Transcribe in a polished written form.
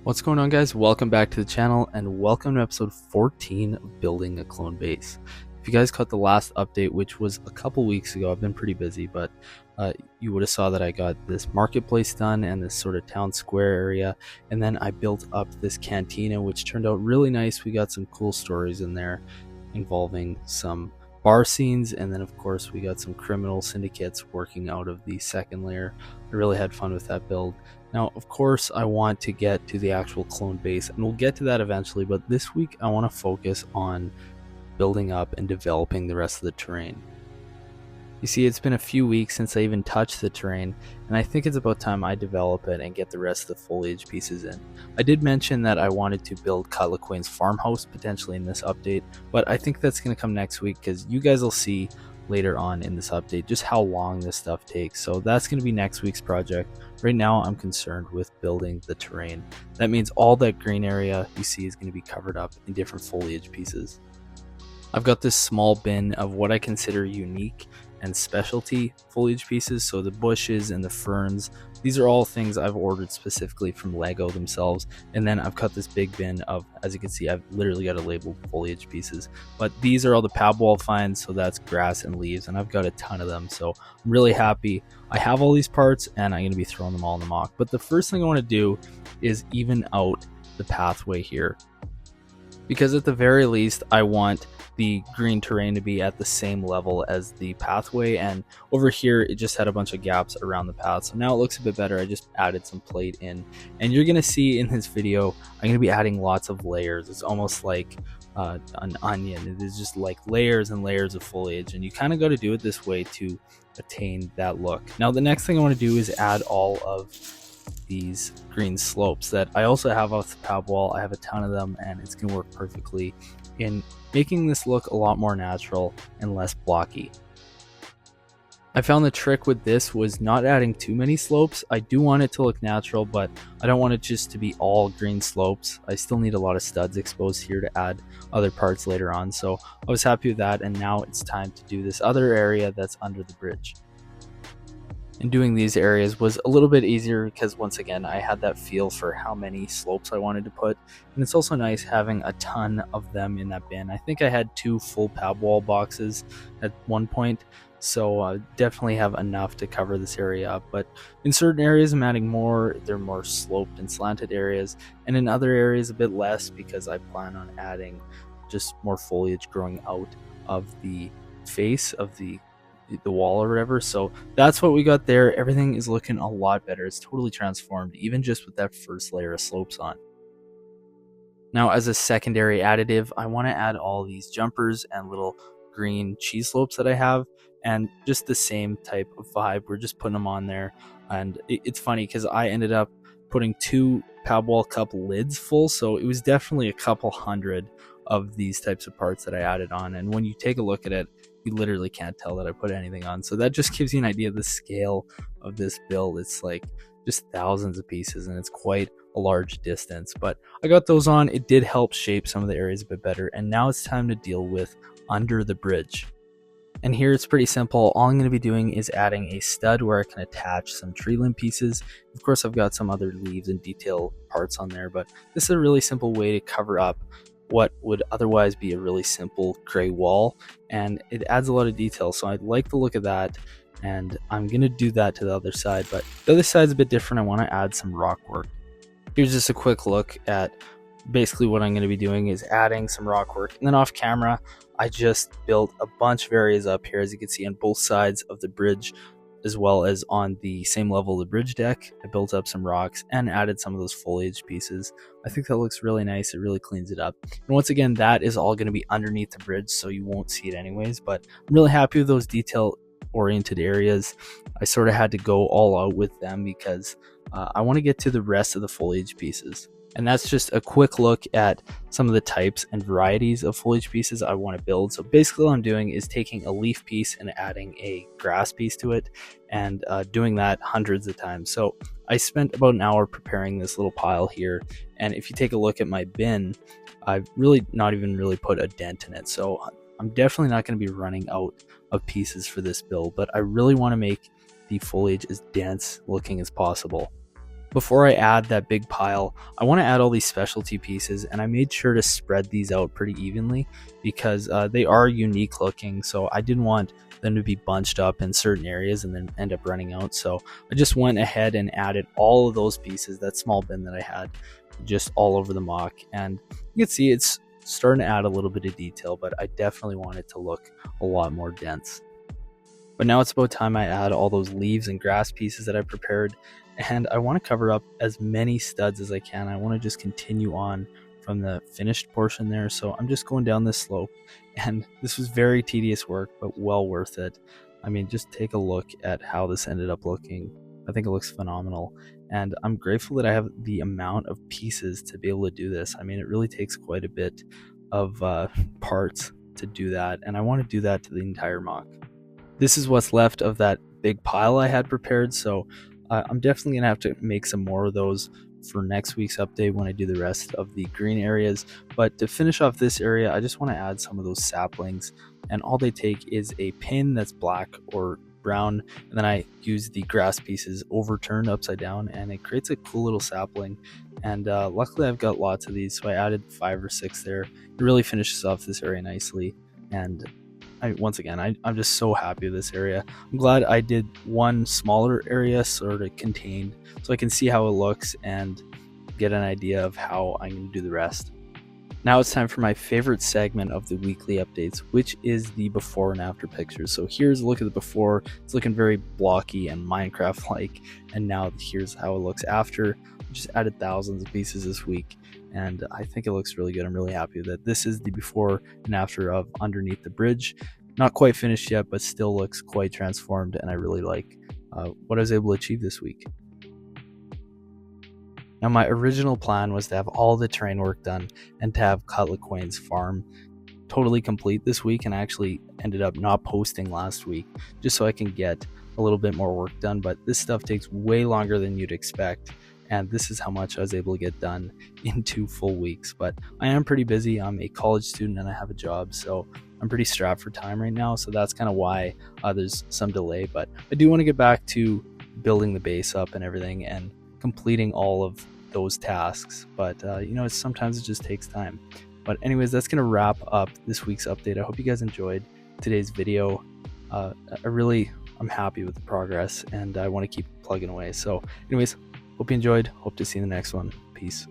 What's going on, guys? Welcome back to the channel and welcome to episode 14 of building a clone base. If you guys caught the last update, which was a couple weeks ago, I've been pretty busy, but you would have saw that I got this marketplace done and this sort of town square area, and then I built up this cantina, which turned out really nice. We got some cool stories in there involving some bar scenes, and then of course we got some criminal syndicates working out of the second layer. I really had fun with that build. Now, of course, I want to get to the actual clone base, and we'll get to that eventually, but this week I want to focus on building up and developing the rest of the terrain. You see, it's been a few weeks since I even touched the terrain, and I think it's about time I develop it and get the rest of the foliage pieces in. I did mention that I wanted to build Cut LaQuane's farmhouse potentially in this update, but I think that's going to come next week because you guys will see later on in this update just how long this stuff takes. So that's going to be next week's project. Right now I'm concerned with building the terrain. That means all that green area you see is going to be covered up in different foliage pieces. I've got this small bin of what I consider unique and specialty foliage pieces, so the bushes and the ferns, these are all things I've ordered specifically from Lego themselves. And then I've got this big bin of, as you can see, I've literally got a labeled foliage pieces, but these are all the pab wall finds, so that's grass and leaves, and I've got a ton of them. So I'm really happy I have all these parts, and I'm going to be throwing them all in the mock. But the first thing I want to do is even out the pathway here, because at the very least I want the green terrain to be at the same level as the pathway, and over here it just had a bunch of gaps around the path, so now it looks a bit better. I just added some plate in, and you're gonna see in this video I'm gonna be adding lots of layers. It's almost like an onion. It is just like layers and layers of foliage, and you kind of got to do it this way to attain that look. Now the next thing I want to do is add all of these green slopes that I also have off the pab wall. I have a ton of them, and it's gonna work perfectly in making this look a lot more natural and less blocky. I found the trick with this was not adding too many slopes. I do want it to look natural, but I don't want it just to be all green slopes. I still need a lot of studs exposed here to add other parts later on, so I was happy with that, and now it's time to do this other area that's under the bridge. And doing these areas was a little bit easier because, once again, I had that feel for how many slopes I wanted to put, and it's also nice having a ton of them in that bin. I think I had 2 full pab wall boxes at one point, so I definitely have enough to cover this area up. But in certain areas I'm adding more. They're more sloped and slanted areas, and in other areas a bit less because I plan on adding just more foliage growing out of the face of the wall or whatever. So that's what we got there. Everything is looking a lot better. It's totally transformed, even just with that first layer of slopes on. Now, as a secondary additive, I want to add all these jumpers and little green cheese slopes that I have, and just the same type of vibe. We're just putting them on there, and it's funny because I ended up putting 2 pab wall cup lids full, so it was definitely a couple hundred of these types of parts that I added on. And when you take a look at it, you literally can't tell that I put anything on. So that just gives you an idea of the scale of this build. It's like just thousands of pieces, and it's quite a large distance. But I got those on. It did help shape some of the areas a bit better. And now it's time to deal with under the bridge. And here it's pretty simple. All I'm going to be doing is adding a stud where I can attach some tree limb pieces. Of course, I've got some other leaves and detail parts on there, but this is a really simple way to cover up what would otherwise be a really simple gray wall, and it adds a lot of detail. So I like the look of that, and I'm gonna do that to the other side, but the other side's a bit different. I want to add some rock work. Here's just a quick look at basically what I'm going to be doing is adding some rock work, and then off camera I just built a bunch of areas up here, as you can see, on both sides of the bridge, as well as on the same level of the bridge deck. I built up some rocks and added some of those foliage pieces. I think that looks really nice. It really cleans it up. And once again, that is all going to be underneath the bridge, so you won't see it anyways, but I'm really happy with those detail oriented areas. I sort of had to go all out with them because I want to get to the rest of the foliage pieces. And that's just a quick look at some of the types and varieties of foliage pieces I want to build. So basically what I'm doing is taking a leaf piece and adding a grass piece to it, and doing that hundreds of times. So I spent about an hour preparing this little pile here, and if you take a look at my bin, I've really not even really put a dent in it. So I'm definitely not going to be running out of pieces for this build, but I really want to make the foliage as dense looking as possible. Before I add that big pile, I want to add all these specialty pieces, and I made sure to spread these out pretty evenly because they are unique looking, so I didn't want them to be bunched up in certain areas and then end up running out. So I just went ahead and added all of those pieces, that small bin that I had, just all over the mock. And you can see it's starting to add a little bit of detail, but I definitely want it to look a lot more dense. But now it's about time I add all those leaves and grass pieces that I prepared, and I want to cover up as many studs as I can. I want to just continue on from the finished portion there, so I'm just going down this slope, and this was very tedious work, but well worth it. I mean, just take a look at how this ended up looking. I think it looks phenomenal, and I'm grateful that I have the amount of pieces to be able to do this. I mean, it really takes quite a bit of parts to do that, and I want to do that to the entire mock. This is what's left of that big pile I had prepared, so I'm definitely going to have to make some more of those for next week's update when I do the rest of the green areas. But to finish off this area, I just want to add some of those saplings, and all they take is a pin that's black or brown, and then I use the grass pieces overturned upside down, and it creates a cool little sapling. And luckily I've got lots of these, so I added 5 or 6 there. It really finishes off this area nicely, and once again, I'm just so happy with this area. I'm glad I did one smaller area sort of contained so I can see how it looks and get an idea of how I'm going to do the rest. Now it's time for my favorite segment of the weekly updates, which is the before and after pictures. So here's a look at the before. It's looking very blocky and Minecraft-like, and now here's how it looks after. I just added thousands of pieces this week, and I think it looks really good. I'm really happy with it. This is the before and after of underneath the bridge. Not quite finished yet, but still looks quite transformed, and I really like what I was able to achieve this week. Now, my original plan was to have all the terrain work done and to have Cutlet Quain's farm totally complete this week, and I actually ended up not posting last week just so I can get a little bit more work done, but this stuff takes way longer than you'd expect, and this is how much I was able to get done in 2 full weeks. But I am pretty busy. I'm a college student and I have a job, so I'm pretty strapped for time right now, so that's kind of why there's some delay. But I do want to get back to building the base up and everything and completing all of those tasks, but sometimes it just takes time. But anyways, that's gonna wrap up this week's update. I hope you guys enjoyed today's video. I'm happy with the progress, and I want to keep plugging away. So anyways, hope you enjoyed. Hope to see you in the next one. Peace.